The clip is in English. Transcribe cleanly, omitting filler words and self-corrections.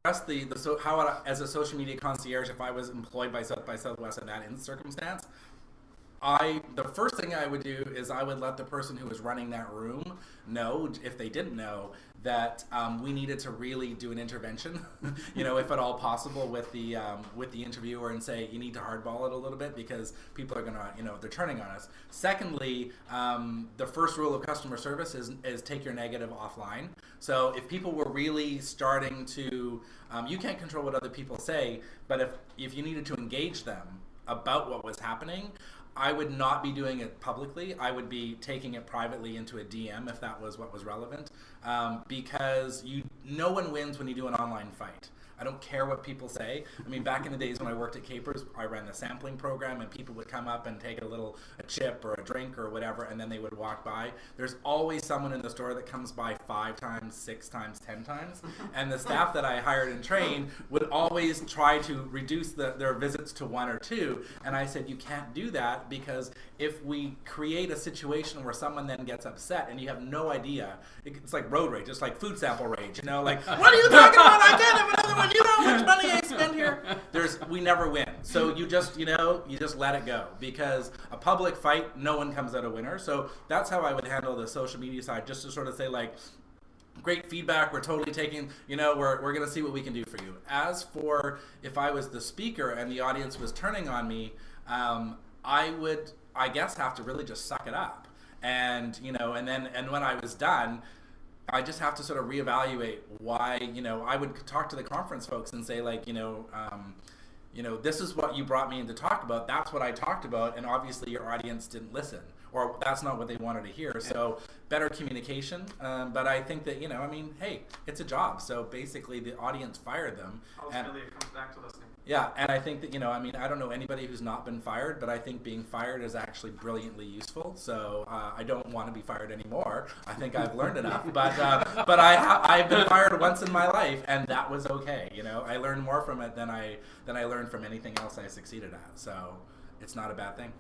so as a social media concierge, if I was employed by South by Southwest in that circumstance, the first thing I would do is I would let the person who was running that room know, if they didn't know, that we needed to really do an intervention, if at all possible, with the interviewer, and say you need to hardball it a little bit because people are gonna, they're turning on us. Secondly, the first rule of customer service is take your negative offline. So if people were really starting to, you can't control what other people say, but if you needed to engage them about what was happening, I would not be doing it publicly. I would be taking it privately into a DM if that was what was relevant, because no one wins when you do an online fight. I don't care what people say. I mean, back in the days when I worked at Capers, I ran the sampling program, and people would come up and take a chip or a drink or whatever, and then they would walk by. There's always someone in the store that comes by 5 times, 6 times, 10 times, and the staff that I hired and trained would always try to reduce their visits to 1 or 2, and I said, you can't do that, because if we create a situation where someone then gets upset and you have no idea, it's like road rage, it's like food sample rage, like, what are you talking about? I can't have another one. You know how much money I spend here? We never win. So you just let it go, because a public fight, no one comes out a winner. So that's how I would handle the social media side, just to sort of say, like, great feedback, we're totally taking, we're going to see what we can do for you. As for if I was the speaker and the audience was turning on me, I would, I guess, have to really just suck it up. And, and when I was done, I just have to sort of reevaluate why, I would talk to the conference folks and say, like, this is what you brought me in to talk about. That's what I talked about. And obviously your audience didn't listen, or that's not what they wanted to hear. Yeah. So better communication. But I think that, hey, it's a job. So basically the audience fired them. Ultimately, it comes back to listening. Yeah, and I think that, I don't know anybody who's not been fired, but I think being fired is actually brilliantly useful. So I don't want to be fired anymore. I think I've learned enough. But I've been fired once in my life, and that was okay. I learned more from it than I learned from anything else I succeeded at. So it's not a bad thing.